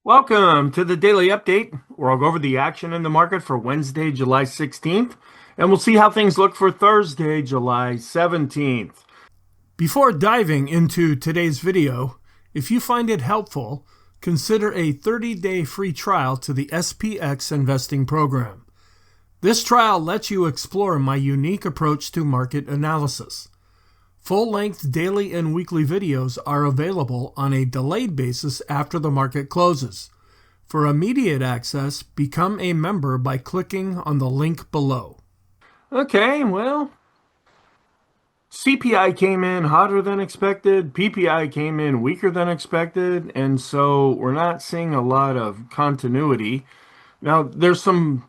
Welcome to the daily update, where I'll go over the action in the market for Wednesday, July 16th, and we'll see how things look for Thursday, July 17th. Before diving into today's video, if you find it helpful, consider a 30-day free trial to the SPX investing program. This trial lets you explore my unique approach to market analysis. Full-length daily and weekly videos are available on a delayed basis after the market closes. For immediate access, become a member by clicking on the link below. Okay, well, CPI came in hotter than expected, PPI came in weaker than expected, and so we're not seeing a lot of continuity. Now, there's some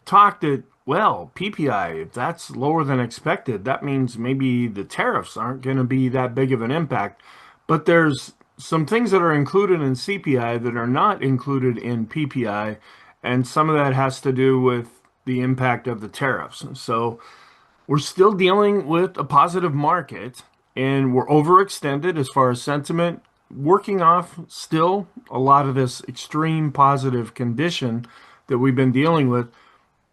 talk that, well, PPI, if that's lower than expected, that means maybe the tariffs aren't going to be that big of an impact. But there's some things that are included in CPI that are not included in PPI, and some of that has to do with the impact of the tariffs. So we're still dealing with a positive market, and we're overextended as far as sentiment, working off still a lot of this extreme positive condition that we've been dealing with.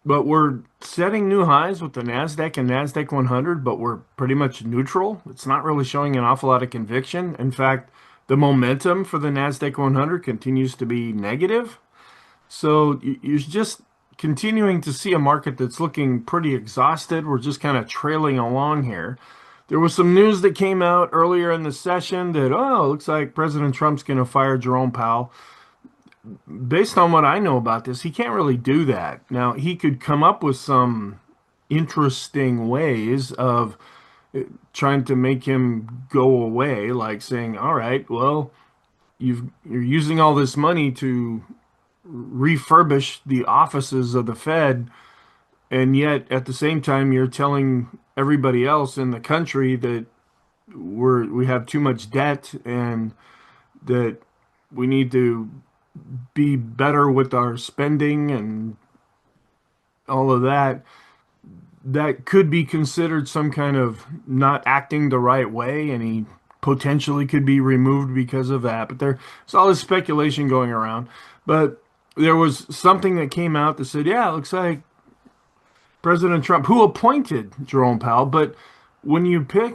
But we're setting new highs with the NASDAQ and NASDAQ 100, but we're pretty much neutral. It's not really showing an awful lot of conviction. In fact, the momentum for the NASDAQ 100 continues to be negative. So you're just continuing to see a market that's looking pretty exhausted. We're just kind of trailing along here. There was some news that came out earlier in the session that, looks like President Trump's going to fire Jerome Powell. Based on what I know about this, he can't really do that. Now, he could come up with some interesting ways of trying to make him go away, like saying, all right, well, you're using all this money to refurbish the offices of the Fed, and yet at the same time you're telling everybody else in the country that we have too much debt and that we need to be better with our spending and all of that. That could be considered some kind of not acting the right way, and he potentially could be removed because of that. But there's all this speculation going around. But there was something that came out that said, yeah, it looks like President Trump, who appointed Jerome Powell, but when you pick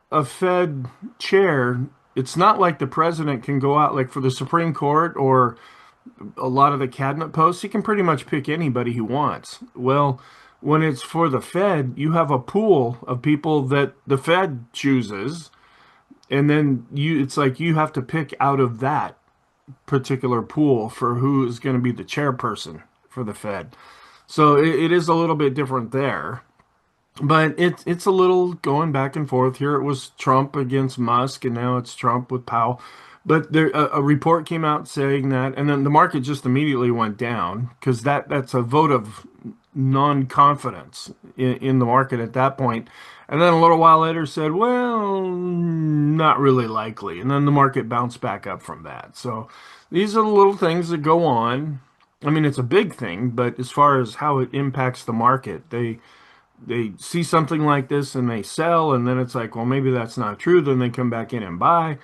a Fed chair, it's not like the president can go out, like for the Supreme Court or a lot of the cabinet posts, he can pretty much pick anybody he wants. Well, when it's for the Fed, you have a pool of people that the Fed chooses, and then it's like you have to pick out of that particular pool for who is going to be the chairperson for the Fed. So it is a little bit different there. But it's a little going back and forth. Here it was Trump against Musk, and now it's Trump with Powell. But there, a report came out saying that, and then the market just immediately went down because that's a vote of non-confidence in the market at that point. And then a little while later said, well, not really likely. And then the market bounced back up from that. So these are the little things that go on. I mean, it's a big thing, but as far as how it impacts the market, they see something like this and they sell, and then it's like, well, maybe that's not true. Then they come back in and buy.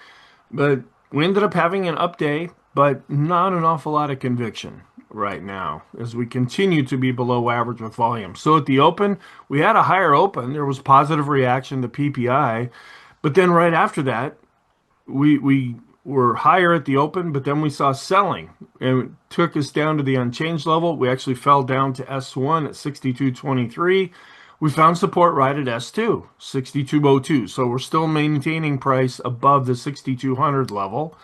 But we ended up having an up day, but not an awful lot of conviction right now as we continue to be below average with volume. So at the open, we had a higher open. There was positive reaction to PPI, but then right after that, we were higher at the open, but then we saw selling, and it took us down to the unchanged level. We actually fell down to S1 at 62.23. We found support right at S2, 62.02. So we're still maintaining price above the 6,200 level.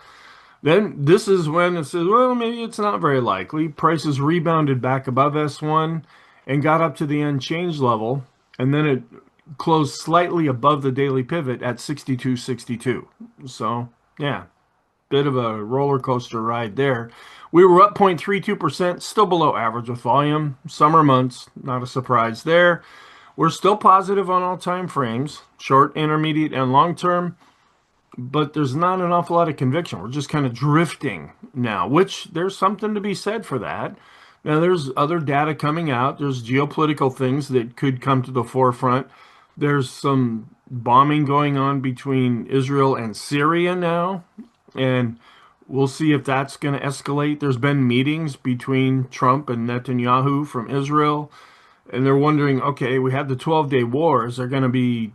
Then this is when it says, well, maybe it's not very likely. Prices rebounded back above S1 and got up to the unchanged level. And then it closed slightly above the daily pivot at 62.62. So, yeah, bit of a roller coaster ride there. We were up 0.32%, still below average with volume. Summer months, not a surprise there. We're still positive on all time frames, short, intermediate, and long term, but there's not an awful lot of conviction. We're just kind of drifting now, which there's something to be said for that. Now, there's other data coming out. There's geopolitical things that could come to the forefront. There's some bombing going on between Israel and Syria now, and We'll see if that's going to escalate. There's been meetings between Trump and Netanyahu from Israel, and they're wondering, okay, we had the 12-day war. Is there going to be,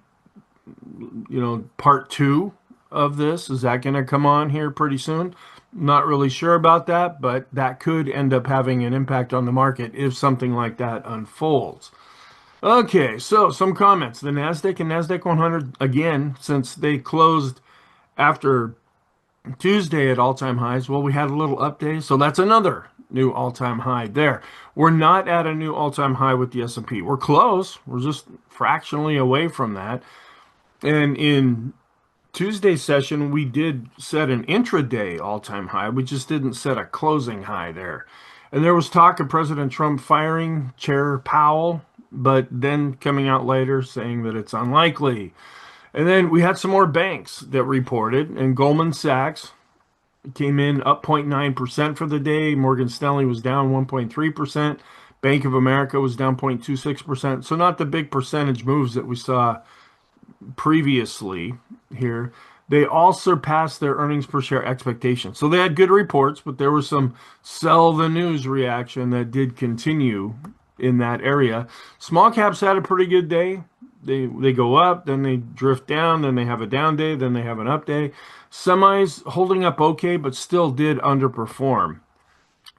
part two of this? Is that going to come on here pretty soon? Not really sure about that, but that could end up having an impact on the market if something like that unfolds. Okay, so some comments. The NASDAQ and NASDAQ 100, again, since they closed after Tuesday at all-time highs, well, we had a little update, so that's another new all-time high there. We're not at a new all-time high with the S&P. We're close. We're just fractionally away from that. And in Tuesday's session, we did set an intraday all-time high. We just didn't set a closing high there. And there was talk of President Trump firing Chair Powell, but then coming out later saying that it's unlikely. And then we had some more banks that reported, and Goldman Sachs came in up 0.9% for the day. Morgan Stanley was down 1.3%. Bank of America was down 0.26%. So not the big percentage moves that we saw previously here. They all surpassed their earnings per share expectations. So they had good reports, but there was some sell the news reaction that did continue in that area. Small caps had a pretty good day. They go up, then they drift down, then they have a down day, then they have an up day. Semis holding up okay, but still did underperform.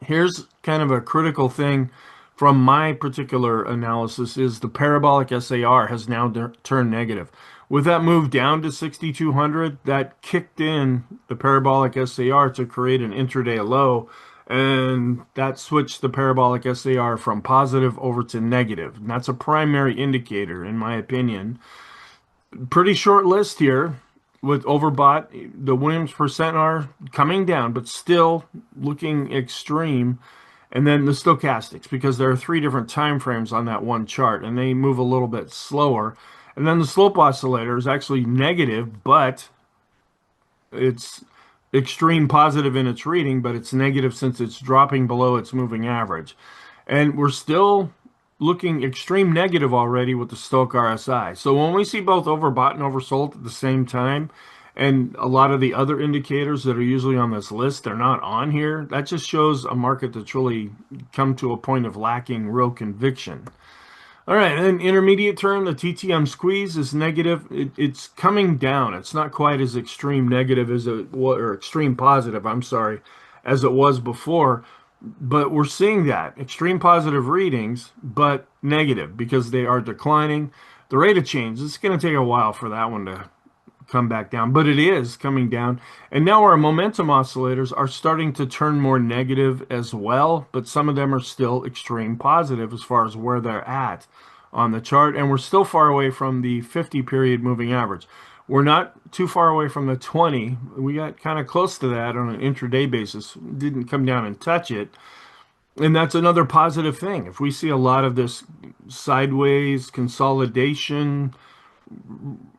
Here's kind of a critical thing from my particular analysis is the parabolic SAR has now turned negative. With that move down to 6,200, that kicked in the parabolic SAR to create an intraday low, and that switched the parabolic SAR from positive over to negative. And that's a primary indicator, in my opinion. Pretty short list here with overbought. The Williams percent are coming down, but still looking extreme. And then the stochastics, because there are three different time frames on that one chart, and they move a little bit slower. And then the slope oscillator is actually negative, but it's extreme positive in its reading, but it's negative since it's dropping below its moving average. And we're still looking extreme negative already with the Stochc RSI. So when we see both overbought and oversold at the same time, and a lot of the other indicators that are usually on this list, they're not on here, that just shows a market that's really come to a point of lacking real conviction. All right, and then intermediate term, the TTM squeeze is negative. It's coming down. It's not quite as extreme negative as it was, or extreme positive, I'm sorry, as it was before. But we're seeing that extreme positive readings, but negative because they are declining. The rate of change, it's going to take a while for that one to come back down, but it is coming down. And now our momentum oscillators are starting to turn more negative as well, but some of them are still extreme positive as far as where they're at on the chart. And we're still far away from the 50 period moving average. We're not too far away from the 20. We got kind of close to that on an intraday basis. Didn't come down and touch it. And that's another positive thing. If we see a lot of this sideways consolidation,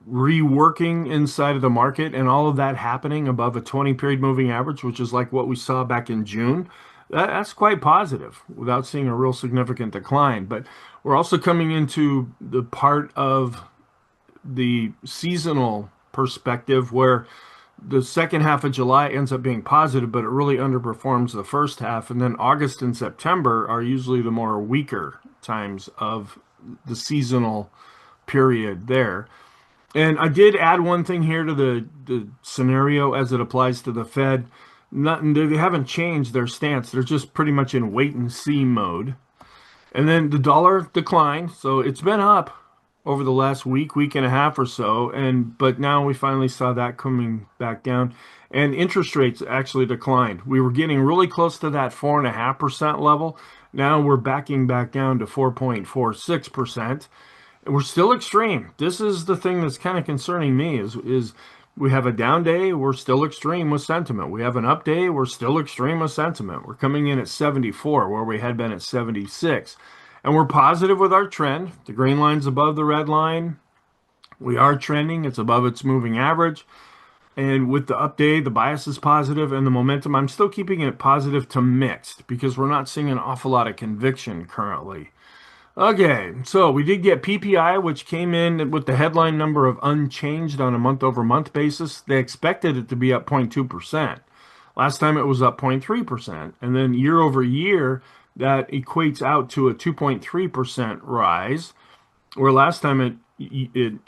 reworking inside of the market and all of that happening above a 20 period moving average, which is like what we saw back in June, that's quite positive without seeing a real significant decline. But we're also coming into the part of the seasonal perspective where the second half of July ends up being positive, but it really underperforms the first half. And then August and September are usually the more weaker times of the seasonal period there. And I did add one thing here to the scenario as it applies to the Fed. They haven't changed their stance. They're just pretty much in wait and see mode. And then the dollar declined. So it's been up over the last week and a half or so. But now we finally saw that coming back down. And interest rates actually declined. We were getting really close to that 4.5% level. Now we're backing back down to 4.46%. We're still extreme. This is the thing that's kind of concerning me is we have a down day, we're still extreme with sentiment. We have an up day, we're still extreme with sentiment. We're coming in at 74 where we had been at 76. And we're positive with our trend. The green line's above the red line. We are trending. It's above its moving average. And with the up day, the bias is positive and the momentum, I'm still keeping it positive to mixed because we're not seeing an awful lot of conviction currently. Okay, so we did get PPI, which came in with the headline number of unchanged on a month-over-month basis. They expected it to be up 0.2%. Last time it was up 0.3%. And then year over year, that equates out to a 2.3% rise, where last time it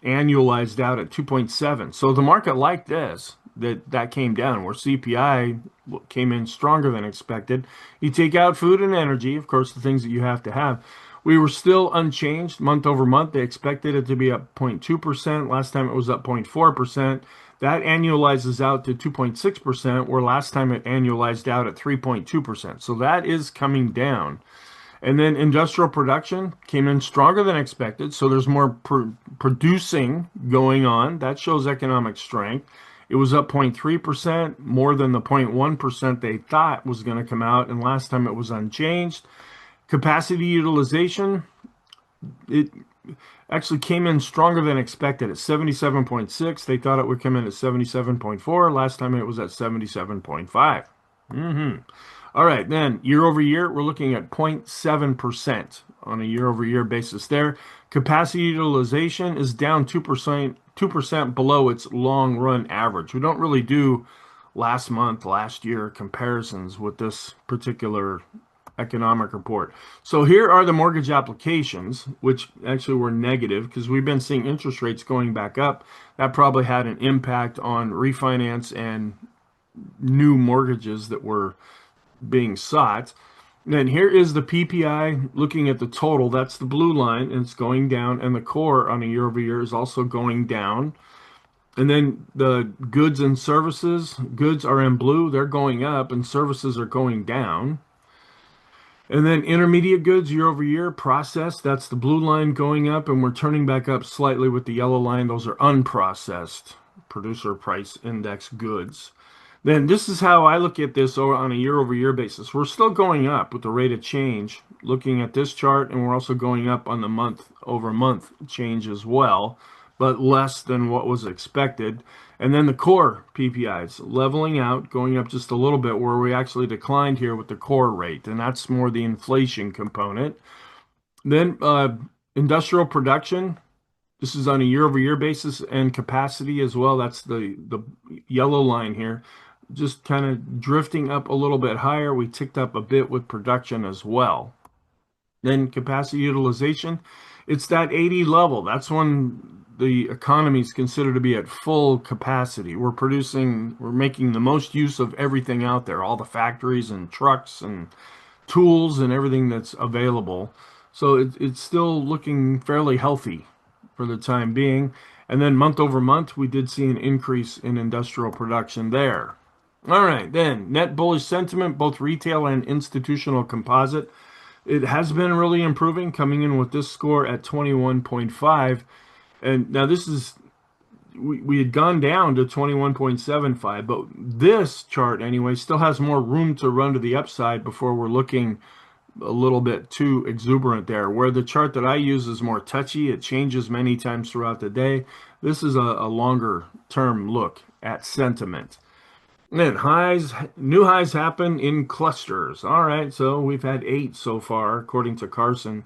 annualized out at 2.7. So the market liked this, that came down, where CPI came in stronger than expected. You take out food and energy, of course, the things that you have to have. We were still unchanged month over month. They expected it to be up 0.2%. Last time it was up 0.4%. That annualizes out to 2.6%, where last time it annualized out at 3.2%. So that is coming down. And then industrial production came in stronger than expected. So there's more producing going on. That shows economic strength. It was up 0.3%, more than the 0.1% they thought was going to come out. And last time it was unchanged. Capacity utilization, it actually came in stronger than expected at 77.6. They thought it would come in at 77.4. Last time it was at 77.5. All right, then year over year, we're looking at 0.7% on a year over year basis there. Capacity utilization is down 2% below its long run average. We don't really do last month, last year comparisons with this particular economic report. So here are the mortgage applications, which actually were negative because we've been seeing interest rates going back up. That probably had an impact on refinance and new mortgages that were being sought. And then here is the PPI looking at the total. That's the blue line, and it's going down. And the core on a year over year is also going down. And then the goods and services, goods are in blue, they're going up, and services are going down. And then intermediate goods year over year, processed, that's the blue line going up, and we're turning back up slightly with the yellow line. Those are unprocessed producer price index goods. Then this is how I look at this on a year over year basis. We're still going up with the rate of change looking at this chart, and we're also going up on the month over month change as well, but less than what was expected. And then the core PPIs leveling out, going up just a little bit, where we actually declined here with the core rate, and that's more the inflation component. Then industrial production, this is on a year-over-year basis, and capacity as well. That's the yellow line here, just kind of drifting up a little bit higher. We ticked up a bit with production as well. Then capacity utilization, it's that 80 level. That's when the economy is considered to be at full capacity. We're making the most use of everything out there, all the factories and trucks and tools and everything that's available. So it's still looking fairly healthy for the time being. And then month over month, we did see an increase in industrial production there. All right, then net bullish sentiment, both retail and institutional composite. It has been really improving, coming in with this score at 21.5. And now this is, we had gone down to 21.75, but this chart anyway still has more room to run to the upside before we're looking a little bit too exuberant there. Where the chart that I use is more touchy, it changes many times throughout the day. This is a longer term look at sentiment. And then new highs happen in clusters. All right, so we've had 8 so far, according to Carson,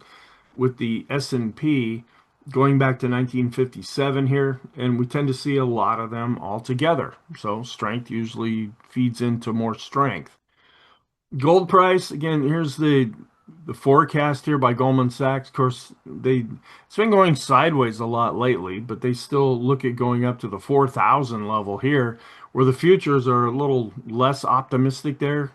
with the S&P going back to 1957 here, and we tend to see a lot of them all together. So strength usually feeds into more strength. Gold price, again, here's the forecast here by Goldman Sachs. Of course, it's been going sideways a lot lately, but they still look at going up to the 4,000 level here, where the futures are a little less optimistic there,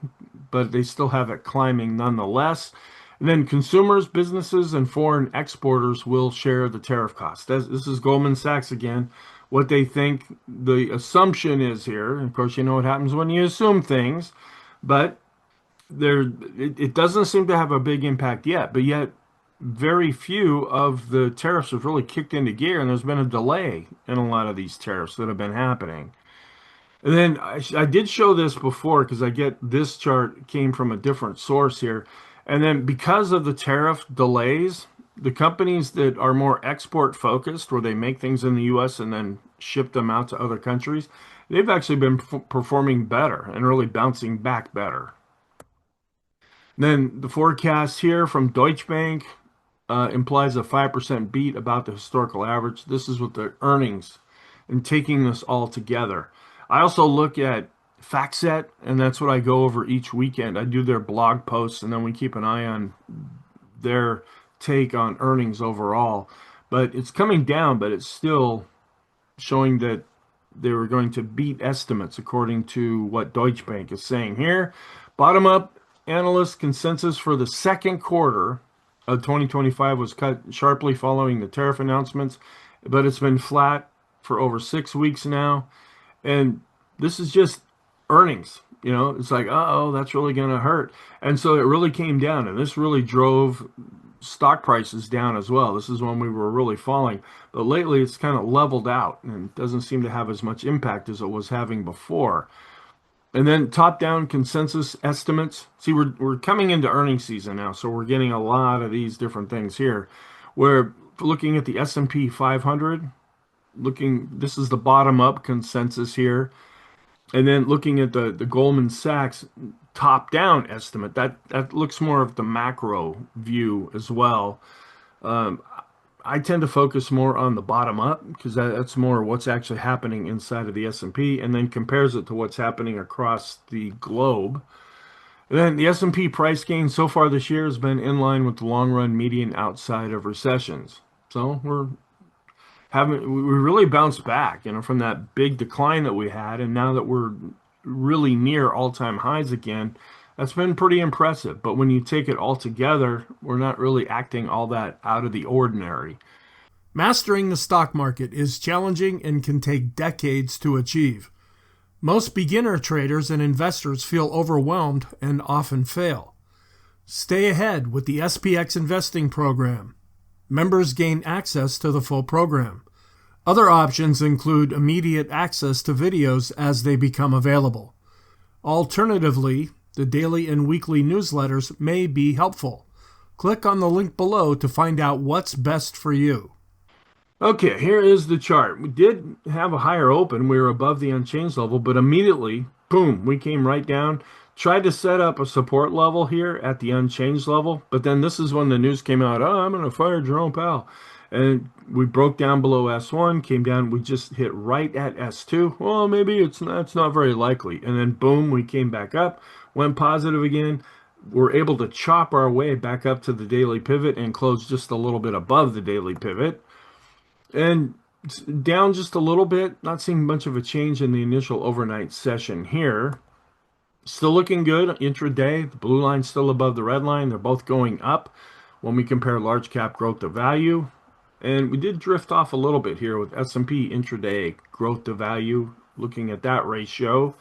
but they still have it climbing nonetheless. And then consumers, businesses, and foreign exporters will share the tariff cost. This is Goldman Sachs again. What they think the assumption is here. And of course, you know what happens when you assume things, but it doesn't seem to have a big impact yet. But yet, very few of the tariffs have really kicked into gear, and there's been a delay in a lot of these tariffs that have been happening. And then I did show this before because I get this chart came from a different source here. And then because of the tariff delays, the companies that are more export focused, where they make things in the US and then ship them out to other countries, they've actually been performing better and really bouncing back better. Then the forecast here from Deutsche Bank implies a 5% beat about the historical average. This is with the earnings and taking this all together. I also look at FactSet, and that's what I go over each weekend. I do their blog posts, and then we keep an eye on their take on earnings overall. But it's coming down, but it's still showing that they were going to beat estimates according to what Deutsche Bank is saying here. Bottom up analyst consensus for the second quarter of 2025 was cut sharply following the tariff announcements, but it's been flat for over 6 weeks now. And this is just earnings. You know, it's like, oh, that's really going to hurt. And so it really came down, and this really drove stock prices down as well. This is when we were really falling. But lately, it's kind of leveled out and doesn't seem to have as much impact as it was having before. And then top-down consensus estimates. See, we're coming into earnings season now, so we're getting a lot of these different things here. We're looking at the S&P 500. This is the bottom-up consensus here. And then looking at the Goldman Sachs top-down estimate, that looks more of the macro view as well. Um, I tend to focus more on the bottom up because that's more what's actually happening inside of the S&P, and then compares it to what's happening across the globe. And then the S&P price gain so far this year has been in line with the long-run median outside of recessions. So we really bounced back, from that big decline that we had, and now that we're really near all-time highs again, that's been pretty impressive. But when you take it all together, we're not really acting all that out of the ordinary. Mastering the stock market is challenging and can take decades to achieve. Most beginner traders and investors feel overwhelmed and often fail. Stay ahead with the SPX investing program. Members gain access to the full program. Other options include immediate access to videos as they become available. Alternatively, the daily and weekly newsletters may be helpful. Click on the link below to find out what's best for you. Okay, here is the chart. We did have a higher open. We were above the unchanged level, but immediately, boom, we came right down. Tried to set up a support level here at the unchanged level, but then this is when the news came out, oh, I'm going to fire Jerome Powell. And we broke down below S1, came down, we just hit right at S2. Well, maybe it's not very likely. And then boom, we came back up, went positive again. We're able to chop our way back up to the daily pivot and close just a little bit above the daily pivot. And down just a little bit, not seeing much of a change in the initial overnight session here. Still looking good intraday. The blue line's still above the red line. They're both going up when we compare large cap growth to value. And we did drift off a little bit here with S&P intraday growth to value, looking at that ratio.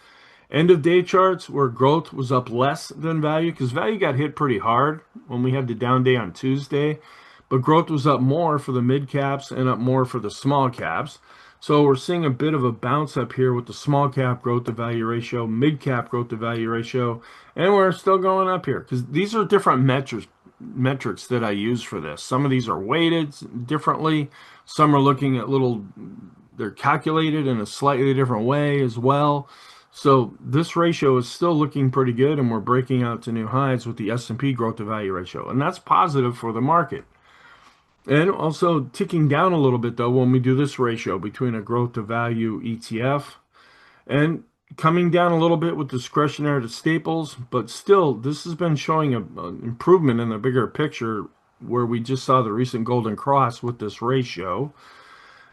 End of day charts where growth was up less than value, because value got hit pretty hard when we had the down day on Tuesday. But growth was up more for the mid caps and up more for the small caps. So we're seeing a bit of a bounce up here with the small cap growth to value ratio, mid cap growth to value ratio, and we're still going up here because these are different metrics that I use for this. Some of these are weighted differently. Some are looking at they're calculated in a slightly different way as well. So this ratio is still looking pretty good, and we're breaking out to new highs with the S&P growth to value ratio, and that's positive for the market. And also ticking down a little bit, though, when we do this ratio between a growth to value ETF and coming down a little bit with discretionary to staples. But still, this has been showing an improvement in the bigger picture where we just saw the recent golden cross with this ratio.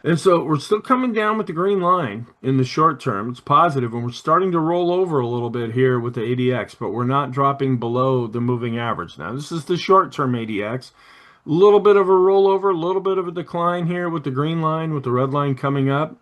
And so we're still coming down with the green line in the short term. It's positive, and we're starting to roll over a little bit here with the ADX, but we're not dropping below the moving average. Now, this is the short-term ADX. A little bit of a rollover, a little bit of a decline here with the green line, with the red line coming up.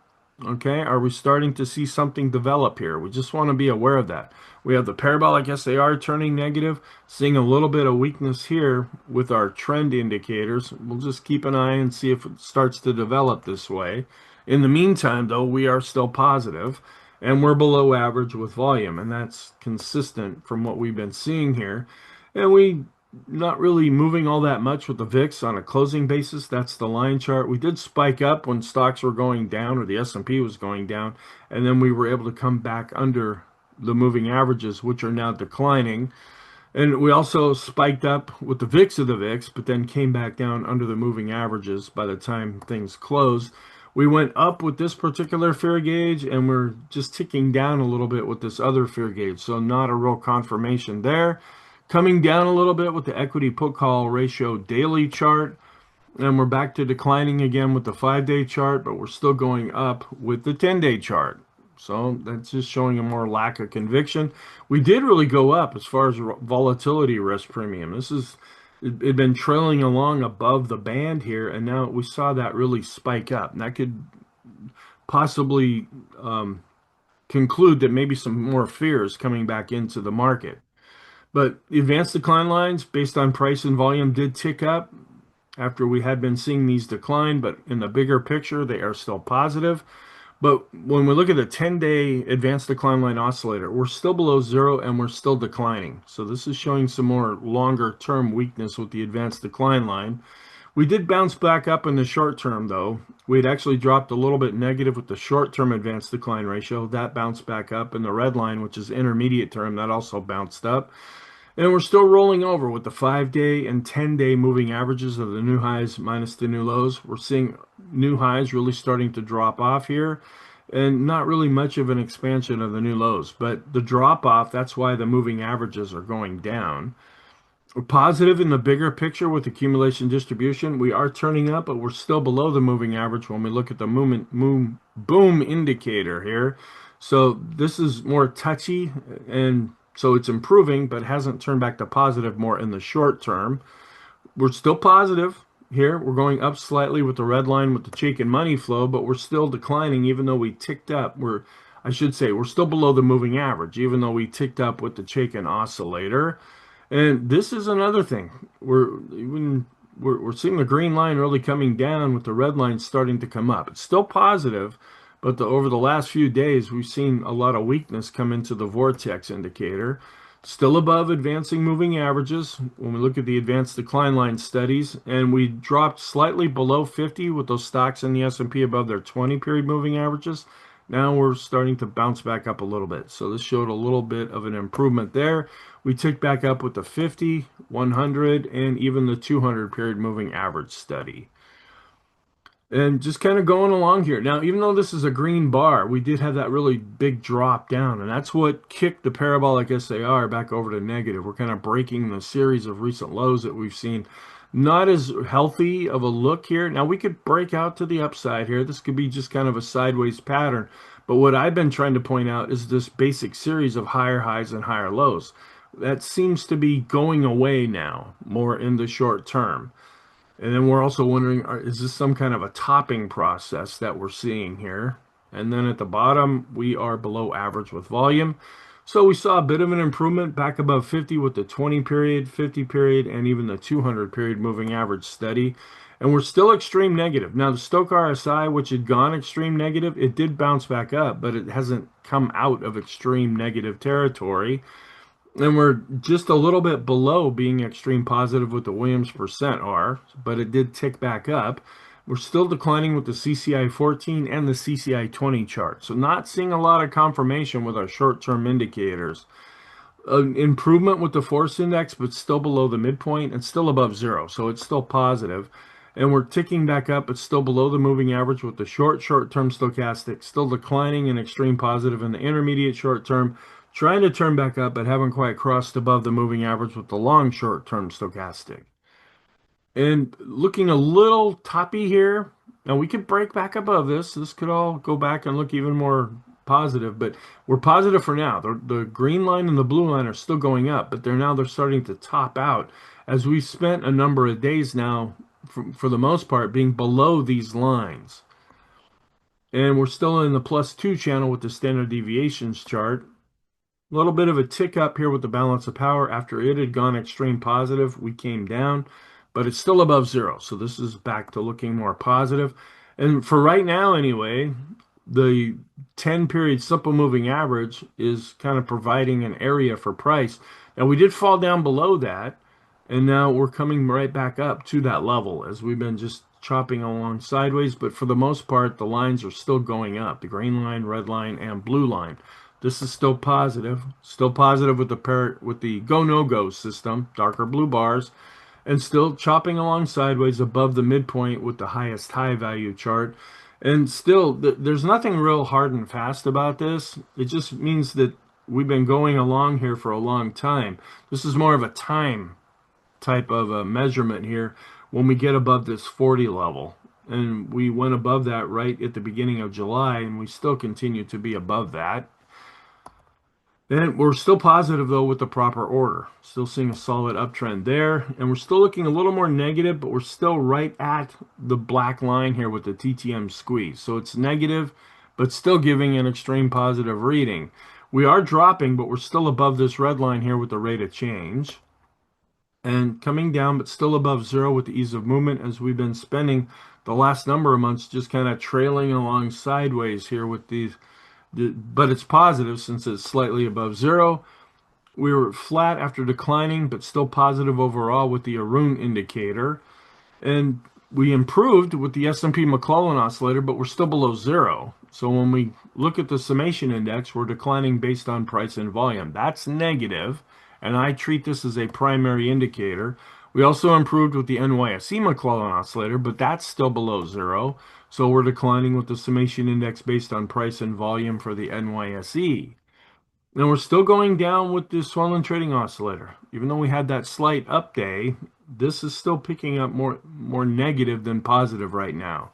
Okay, are we starting to see something develop here? We just want to be aware of that. We have the parabolic SAR turning negative, seeing a little bit of weakness here with our trend indicators. We'll just keep an eye and see if it starts to develop this way. In the meantime, though, we are still positive, and we're below average with volume, and that's consistent from what we've been seeing here. And we not really moving all that much with the VIX on a closing basis. That's the line chart. We did spike up when stocks were going down, or the S&P was going down, and then we were able to come back under the moving averages, which are now declining. And we also spiked up with the VIX of the VIX, but then came back down under the moving averages by the time things closed. We went up with this particular fear gauge and we're just ticking down a little bit with this other fear gauge. So not a real confirmation there. Coming down a little bit with the equity put call ratio daily chart. And we're back to declining again with the 5-day chart, but we're still going up with the 10-day chart. So that's just showing a more lack of conviction. We did really go up as far as volatility risk premium. This is it had been trailing along above the band here, and now we saw that really spike up. And that could possibly conclude that maybe some more fears coming back into the market. But the advanced decline lines, based on price and volume, did tick up after we had been seeing these decline, but in the bigger picture, they are still positive. But when we look at the 10-day advanced decline line oscillator, we're still below zero and we're still declining. So this is showing some more longer term weakness with the advanced decline line. We did bounce back up in the short term, though. We had actually dropped a little bit negative with the short term advanced decline ratio. That bounced back up. In the red line, which is intermediate term, that also bounced up. And we're still rolling over with the 5-day and 10-day moving averages of the new highs minus the new lows. We're seeing new highs really starting to drop off here and not really much of an expansion of the new lows. But the drop off, that's why the moving averages are going down. We're positive in the bigger picture with accumulation distribution. We are turning up, but we're still below the moving average when we look at the boom indicator here. So this is more touchy, and so it's improving, but hasn't turned back to positive more in the short term. We're still positive here. We're going up slightly with the red line with the Chaikin money flow, but we're still declining even though we ticked up. I should say, we're still below the moving average, even though we ticked up with the Chaikin oscillator. And this is another thing. We're seeing the green line really coming down with the red line starting to come up. It's still positive, but over the last few days, we've seen a lot of weakness come into the vortex indicator. Still above advancing moving averages when we look at the advanced decline line studies, and we dropped slightly below 50 with those stocks in the S&P above their 20-period moving averages. Now we're starting to bounce back up a little bit. So this showed a little bit of an improvement there. We ticked back up with the 50, 100, and even the 200-period moving average study. And just kind of going along here. Now, even though this is a green bar, we did have that really big drop down, and that's what kicked the parabolic SAR back over to negative. We're kind of breaking the series of recent lows that we've seen. Not as healthy of a look here. Now, we could break out to the upside here. This could be just kind of a sideways pattern. But what I've been trying to point out is this basic series of higher highs and higher lows. That seems to be going away now, more in the short term. And then we're also wondering, is this some kind of a topping process that we're seeing here? And then at the bottom, we are below average with volume. So we saw a bit of an improvement back above 50 with the 20-period, 50-period, and even the 200-period moving average steady. And we're still extreme negative. Now, the Stochk RSI, which had gone extreme negative, it did bounce back up, but it hasn't come out of extreme negative territory. And we're just a little bit below being extreme positive with the Williams percent R, but it did tick back up. We're still declining with the CCI 14 and the CCI 20 chart. So not seeing a lot of confirmation with our short-term indicators. Improvement with the force index, but still below the midpoint and still above zero. So it's still positive. And we're ticking back up, but still below the moving average with the short-term stochastic, still declining in extreme positive in the intermediate short term, trying to turn back up, but haven't quite crossed above the moving average with the long short-term stochastic. And looking a little toppy here. Now we could break back above this. This could all go back and look even more positive, but we're positive for now. The green line and the blue line are still going up, but they're starting to top out as we've spent a number of days now, for the most part, being below these lines. And we're still in the +2 channel with the standard deviations chart. A little bit of a tick up here with the balance of power. After it had gone extreme positive, we came down, but it's still above zero. So this is back to looking more positive. And for right now, anyway, the 10-period simple moving average is kind of providing an area for price. Now, we did fall down below that, and now we're coming right back up to that level as we've been just chopping along sideways. But for the most part, the lines are still going up. The green line, red line, and blue line. This is still positive with the go-no-go system, darker blue bars, and still chopping along sideways above the midpoint with the highest high value chart. And still, there's nothing real hard and fast about this. It just means that we've been going along here for a long time. This is more of a time type of a measurement here when we get above this 40 level. And we went above that right at the beginning of July, and we still continue to be above that. And we're still positive though with the proper order. Still seeing a solid uptrend there. And we're still looking a little more negative, but we're still right at the black line here with the TTM squeeze. So it's negative, but still giving an extreme positive reading. We are dropping, but we're still above this red line here with the rate of change. And coming down, but still above zero with the ease of movement as we've been spending the last number of months just kind of trailing along sideways here with these, but it's positive since it's slightly above zero. We were flat after declining, but still positive overall with the Arun indicator. And we improved with the S&P McClellan oscillator, but we're still below zero. So when we look at the summation index, we're declining based on price and volume. That's negative, and I treat this as a primary indicator. We also improved with the NYSE McClellan oscillator, but that's still below zero. So we're declining with the summation index based on price and volume for the NYSE. And we're still going down with the swollen trading oscillator. Even though we had that slight up day, this is still picking up more negative than positive right now.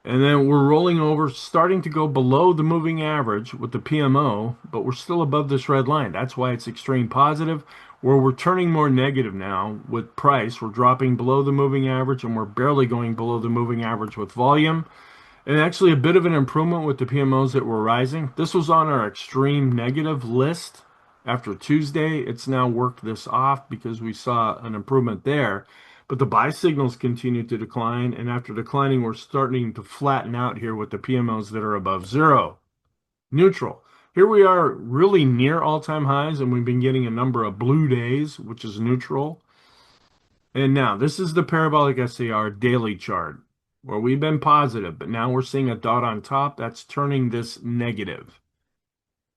And then we're rolling over, starting to go below the moving average with the PMO, but we're still above this red line. That's why it's extreme positive, where we're turning more negative now with price. We're dropping below the moving average, and we're barely going below the moving average with volume. And actually a bit of an improvement with the PMOs that were rising. This was on our extreme negative list after Tuesday. It's now worked this off because we saw an improvement there. But the buy signals continue to decline. And after declining, we're starting to flatten out here with the PMOs that are above zero. Neutral. Here we are really near all-time highs, and we've been getting a number of blue days, which is neutral. And now this is the parabolic SAR daily chart where we've been positive, but now we're seeing a dot on top that's turning this negative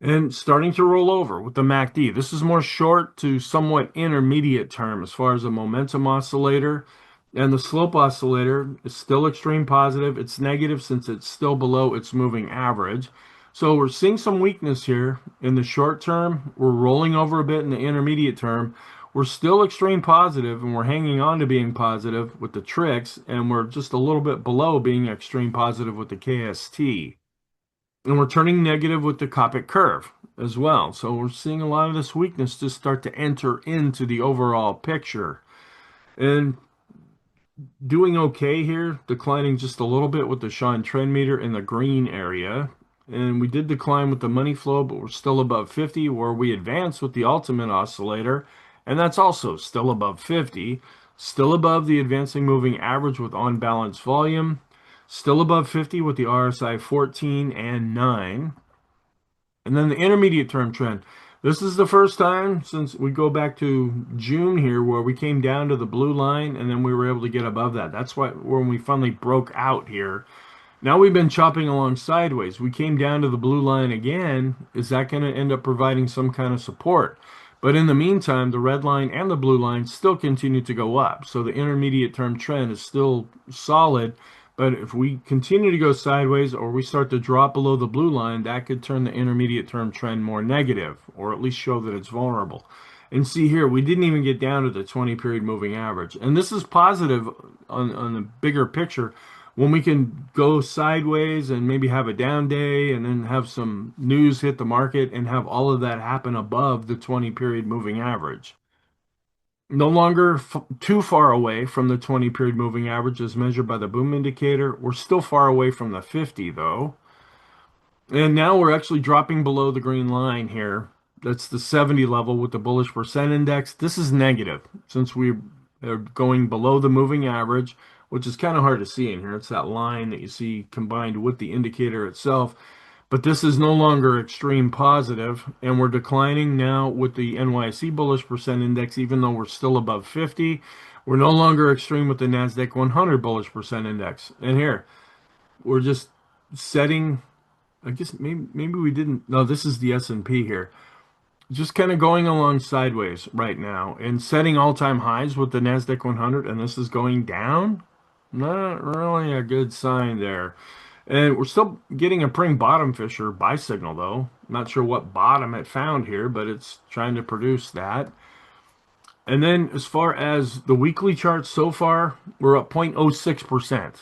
and starting to roll over with the MACD. This is more short to somewhat intermediate term as far as a momentum oscillator. And the slope oscillator is still extreme positive. It's negative since it's still below its moving average. So we're seeing some weakness here in the short term. We're rolling over a bit in the intermediate term. We're still extreme positive and we're hanging on to being positive with the tricks, and we're just a little bit below being extreme positive with the KST. And we're turning negative with the Copic curve as well. So we're seeing a lot of this weakness just start to enter into the overall picture. And doing okay here, declining just a little bit with the Sean trend meter in the green area. And we did decline with the money flow, but we're still above 50, where we advanced with the ultimate oscillator, and that's also still above 50, still above the advancing moving average with on balance volume, still above 50 with the RSI 14 and 9. And then the intermediate term trend. This is the first time since we go back to June here where we came down to the blue line and then we were able to get above that. That's why when we finally broke out here. Now we've been chopping along sideways. We came down to the blue line again. Is that going to end up providing some kind of support? But in the meantime, the red line and the blue line still continue to go up. So the intermediate term trend is still solid. But if we continue to go sideways or we start to drop below the blue line, that could turn the intermediate term trend more negative, or at least show that it's vulnerable. And see here, we didn't even get down to the 20 period moving average. And this is positive on the bigger picture. When we can go sideways and maybe have a down day and then have some news hit the market and have all of that happen above the 20 period moving average. No longer too far away from the 20 period moving average as measured by the boom indicator. We're still far away from the 50 though. And now we're actually dropping below the green line here. That's the 70 level with the bullish percent index. This is negative since we are going below the moving average, which is kind of hard to see in here. It's that line that you see combined with the indicator itself. But this is no longer extreme positive, and we're declining now with the NYSE bullish percent index, even though we're still above 50. We're no longer extreme with the NASDAQ 100 bullish percent index. And here, we're just setting, I guess maybe we didn't, no, this is the S&P here. Just kind of going along sideways right now and setting all-time highs with the NASDAQ 100, and this is going down. Not really a good sign there. And we're still getting a pring bottom fisher buy signal though. Not sure what bottom it found here, but it's trying to produce that. And then as far as the weekly chart so far, we're up 0.06%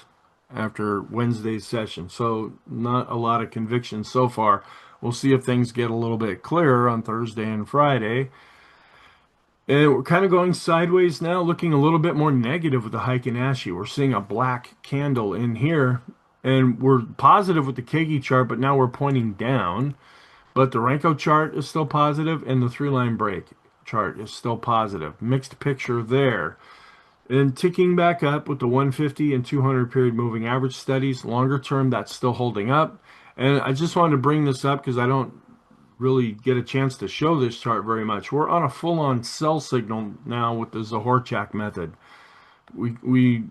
after Wednesday's session. So not a lot of conviction so far. We'll see if things get a little bit clearer on Thursday and Friday. And we're kind of going sideways now, looking a little bit more negative with the hike in Ashi. We're seeing a black candle in here, and we're positive with the Kegi chart, but now we're pointing down. But the Renko chart is still positive, and the three-line break chart is still positive. Mixed picture there. And ticking back up with the 150 and 200 period moving average studies. Longer term, that's still holding up. And I just wanted to bring this up because I don't really get a chance to show this chart very much. We're on a full-on sell signal now with the Zahorchak method. We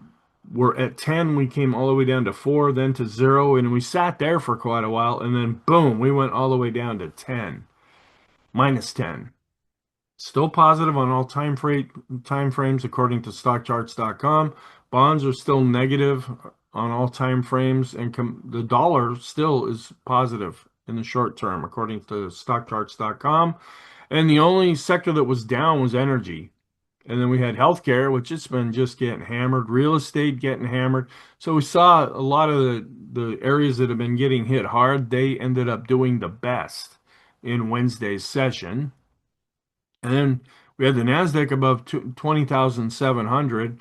were at 10, we came all the way down to 4, then to 0, and we sat there for quite a while, and then boom, we went all the way down to 10, minus 10. Still positive on all time frames according to stockcharts.com. Bonds are still negative on all time frames, and the dollar still is positive in the short term according to stockcharts.com. And the only sector that was down was energy. And then we had healthcare, which has been just getting hammered, real estate getting hammered. So we saw a lot of the areas that have been getting hit hard, they ended up doing the best in Wednesday's session. And then we had the NASDAQ above 20,700,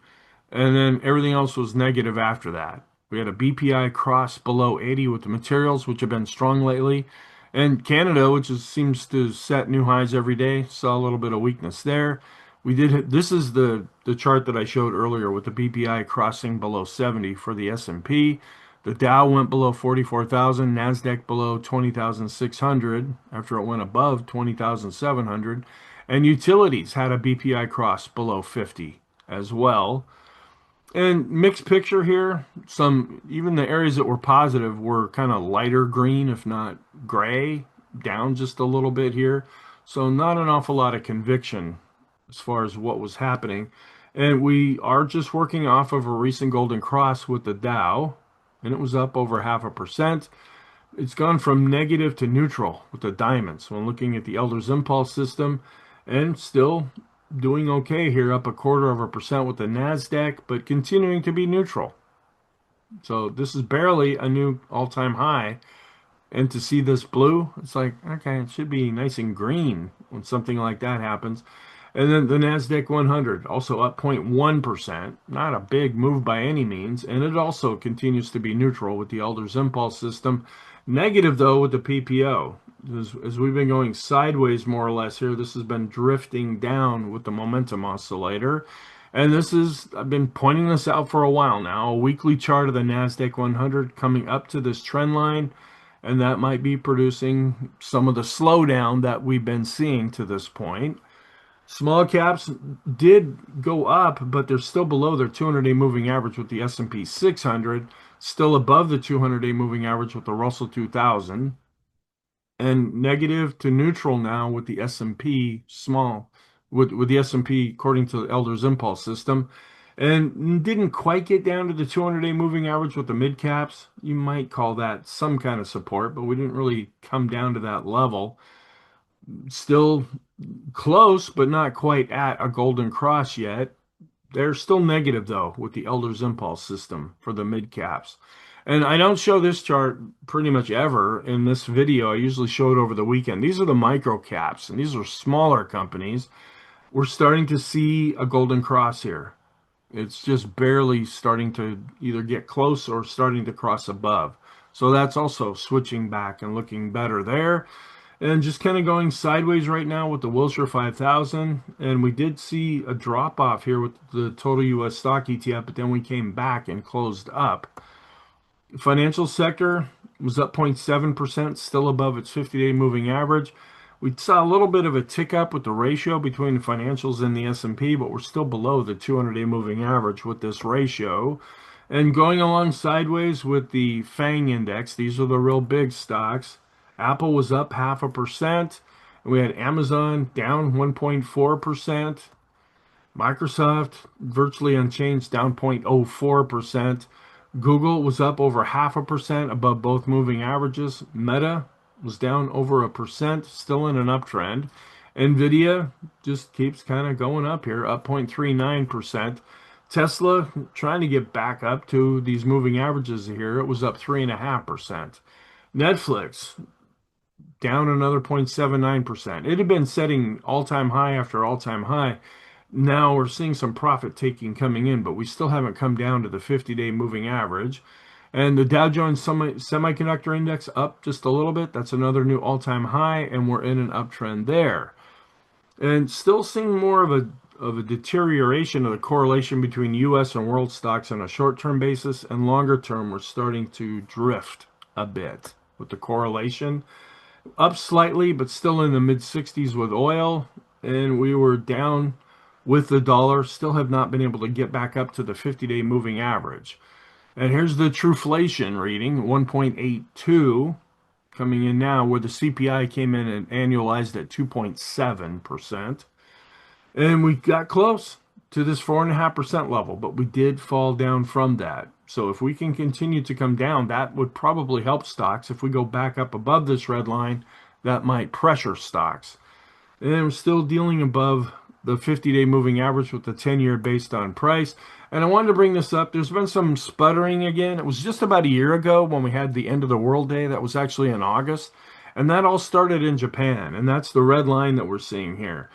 and then everything else was negative after that. We had a BPI cross below 80 with the materials, which have been strong lately. And Canada, which seems to set new highs every day, saw a little bit of weakness there. We did hit, this is the chart that I showed earlier with the BPI crossing below 70 for the S&P. The Dow went below 44,000, NASDAQ below 20,600 after it went above 20,700. And utilities had a BPI cross below 50 as well. And mixed picture here. Some even the areas that were positive were kind of lighter green, if not gray, down just a little bit here. So not an awful lot of conviction as far as what was happening. And we are just working off of a recent golden cross with the Dow, and it was up over 0.5%. It's gone from negative to neutral with the diamonds when looking at the Elder's Impulse system, and still doing okay here, up 0.25% with the NASDAQ, but continuing to be neutral. So this is barely a new all-time high. And to see this blue, it's like, okay, it should be nice and green when something like that happens. And then the NASDAQ 100 also up 0.1%, not a big move by any means. And it also continues to be neutral with the Elder's Impulse system. Negative, though, with the PPO. As we've been going sideways more or less here, this has been drifting down with the momentum oscillator. And this is, I've been pointing this out for a while now, a weekly chart of the NASDAQ 100 coming up to this trend line. And that might be producing some of the slowdown that we've been seeing to this point. Small caps did go up, but they're still below their 200-day moving average with the S&P 600, still above the 200-day moving average with the Russell 2000, and negative to neutral now with the S&P small, with the S&P according to the Elder's Impulse system, and didn't quite get down to the 200-day moving average with the mid caps. You might call that some kind of support, but we didn't really come down to that level. Still close, but not quite at a golden cross yet. They're still negative though with the Elder's Impulse system for the mid caps. And I don't show this chart pretty much ever in this video. I usually show it over the weekend. These are the micro caps, and these are smaller companies. We're starting to see a golden cross here. It's just barely starting to either get close or starting to cross above. So that's also switching back and looking better there. And just kind of going sideways right now with the Wilshire 5000. And we did see a drop off here with the total US stock ETF, but then we came back and closed up. Financial sector was up 0.7%, still above its 50-day moving average. We saw a little bit of a tick up with the ratio between the financials and the S&P, but we're still below the 200-day moving average with this ratio. And going along sideways with the FANG index, these are the real big stocks. Apple was up 0.5%. We had Amazon down 1.4%. Microsoft virtually unchanged, down 0.04%. Google was up over 0.5% above both moving averages. Meta was down over 1%, still in an uptrend. Nvidia just keeps kind of going up here, up 0.39%. Tesla trying to get back up to these moving averages here. It was up 3.5%. Netflix down another 0.79%. It had been setting all-time high after all-time high. Now we're seeing some profit taking coming in, but we still haven't come down to the 50-day moving average. And the Dow Jones Semiconductor Index up just a little bit. That's another new all-time high, and we're in an uptrend there. And still seeing more of a deterioration of the correlation between U.S. and world stocks on a short-term basis, and longer term, we're starting to drift a bit with the correlation. Up slightly, but still in the mid 60s with oil, and we were down with the dollar. Still have not been able to get back up to the 50-day moving average. And here's the Truflation reading, 1.82 coming in now, where the CPI came in and annualized at 2.7%. And we got close to this 4.5% level, but we did fall down from that. So if we can continue to come down, that would probably help stocks. If we go back up above this red line, that might pressure stocks. And we're still dealing above the 50-day moving average with the 10-year based on price. And I wanted to bring this up. There's been some sputtering again. It was just about a year ago when we had the end of the world day. That was actually in August. And that all started in Japan. And that's the red line that we're seeing here.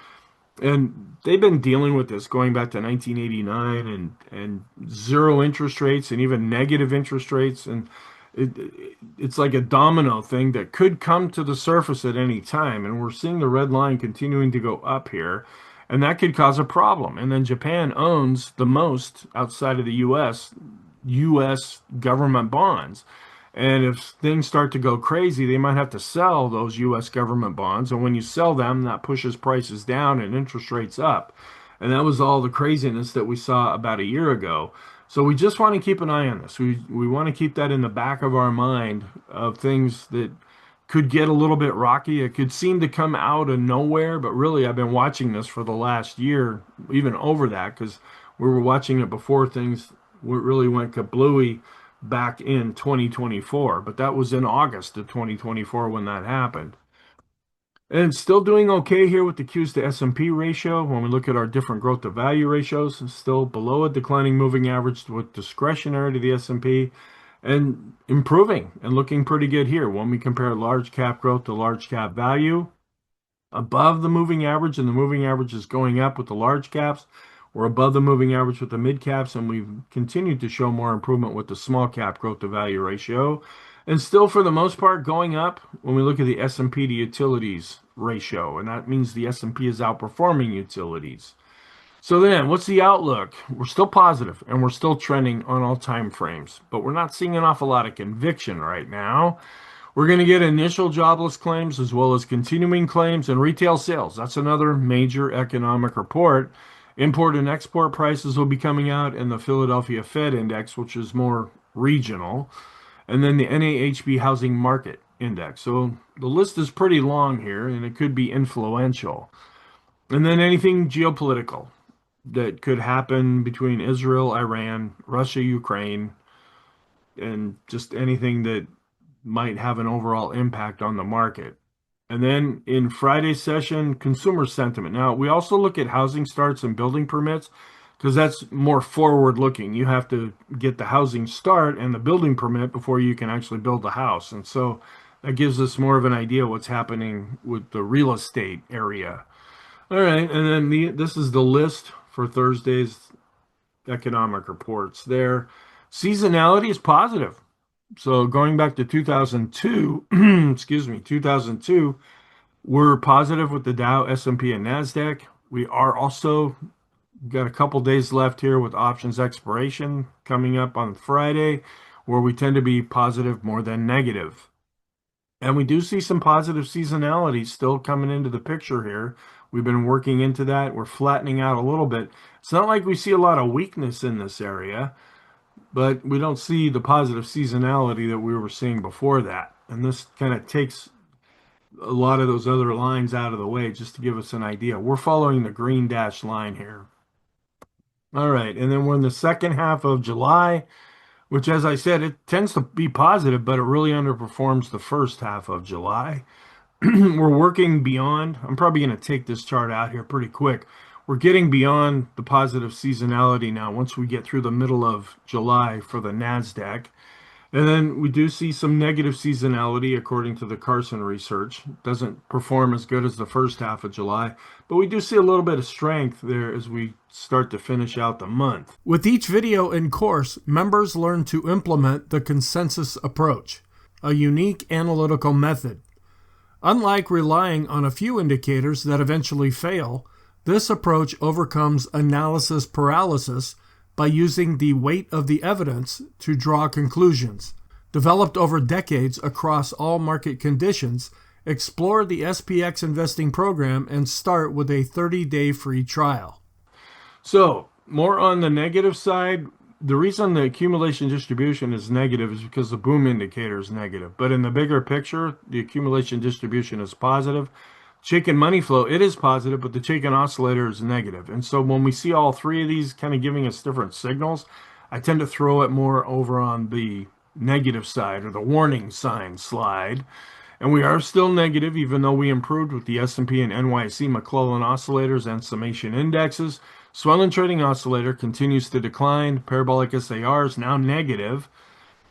And they've been dealing with this going back to 1989 and zero interest rates and even negative interest rates. And it's like a domino thing that could come to the surface at any time. And we're seeing the red line continuing to go up here. And that could cause a problem. And then Japan owns the most outside of the U.S. government bonds. And if things start to go crazy, they might have to sell those U.S. government bonds. And when you sell them, that pushes prices down and interest rates up. And that was all the craziness that we saw about a year ago. So we just want to keep an eye on this. We want to keep that in the back of our mind of things that could get a little bit rocky. It could seem to come out of nowhere, but really I've been watching this for the last year, even over that, because we were watching it before things really went kablooey back in 2024. But that was in August of 2024 when that happened. And still doing okay here with the Qs to S&P ratio. When we look at our different growth to value ratios, still below a declining moving average with discretionary to the S&P and improving and looking pretty good here. When we compare large cap growth to large cap value, above the moving average, and the moving average is going up with the large caps. We're above the moving average with the mid caps, and we've continued to show more improvement with the small cap growth to value ratio. And still, for the most part, going up when we look at the S&P to utilities ratio, and that means the S&P is outperforming utilities. So then, what's the outlook? We're still positive, and we're still trending on all time frames, but we're not seeing an awful lot of conviction right now. We're going to get initial jobless claims as well as continuing claims and retail sales. That's another major economic report. Import and export prices will be coming out, and the Philadelphia Fed Index, which is more regional, and then the NAHB Housing Market Index. So the list is pretty long here, and it could be influential. And then anything geopolitical that could happen between Israel, Iran, Russia, Ukraine, and just anything that might have an overall impact on the market. And then in Friday's session, consumer sentiment. Now, we also look at housing starts and building permits because that's more forward looking. You have to get the housing start and the building permit before you can actually build the house. And so that gives us more of an idea what's happening with the real estate area. All right, and then this is the list for Thursday's economic reports there. Seasonality is positive. So going back to 2002, excuse me, 2002, we're positive with the Dow, S&P, and NASDAQ. We are also got a couple days left here with options expiration coming up on Friday, where we tend to be positive more than negative. And we do see some positive seasonality still coming into the picture here. We've been working into that. We're flattening out a little bit. It's not like we see a lot of weakness in this area, but we don't see the positive seasonality that we were seeing before that. And this kind of takes a lot of those other lines out of the way just to give us an idea. We're following the green dashed line here. All right, and then we're in the second half of July, which, as I said, it tends to be positive, but it really underperforms the first half of July. We're working beyond. I'm probably going to take this chart out here pretty quick. We're getting beyond the positive seasonality now once we get through the middle of July for the NASDAQ. And then we do see some negative seasonality according to the Carson research. It doesn't perform as good as the first half of July, but we do see a little bit of strength there as we start to finish out the month. With each video and course, members learn to implement the consensus approach, a unique analytical method. Unlike relying on a few indicators that eventually fail, this approach overcomes analysis paralysis by using the weight of the evidence to draw conclusions. Developed over decades across all market conditions, explore the SPX investing program and start with a 30-day free trial. So, more on the negative side, the reason the accumulation distribution is negative is because the boom indicator is negative. But in the bigger picture, the accumulation distribution is positive. Chicken money flow, it is positive, but the chicken oscillator is negative. And so when we see all three of these kind of giving us different signals, I tend to throw it more over on the negative side or the warning sign slide. And we are still negative, even though we improved with the S&P and NYSE McClellan oscillators and summation indexes. Swell and trading oscillator continues to decline. Parabolic SAR is now negative,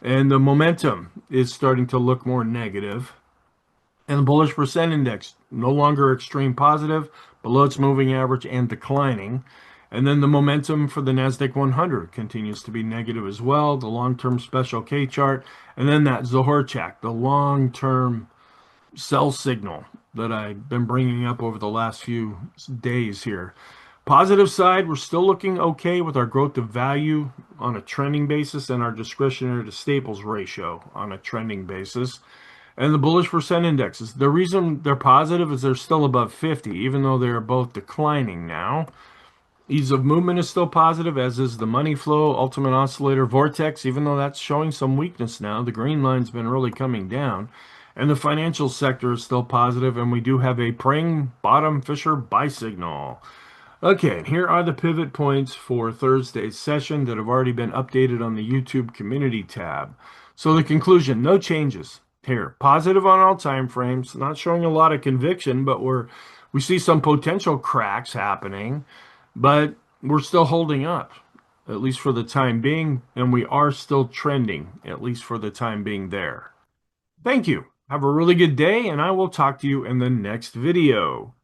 and the momentum is starting to look more negative. And the bullish percent index no longer extreme positive, below its moving average and declining. And then the momentum for the NASDAQ 100 continues to be negative as well. The long-term special K chart, and then that Zohorchak, the long-term sell signal that I've been bringing up over the last few days here. Positive side, we're still looking okay with our growth to value on a trending basis and our discretionary to staples ratio on a trending basis. And the bullish percent indexes, the reason they're positive is they're still above 50, even though they're both declining now. Ease of movement is still positive, as is the money flow, ultimate oscillator, vortex, even though that's showing some weakness now. The green line's been really coming down. And the financial sector is still positive, and we do have a praying bottom Fisher buy signal. Okay, and here are the pivot points for Thursday's session that have already been updated on the YouTube community tab. So the conclusion, no changes here. Positive on all time frames, not showing a lot of conviction, but we see some potential cracks happening, but we're still holding up, at least for the time being, and we are still trending, at least for the time being there. Thank you. Have a really good day, and I will talk to you in the next video.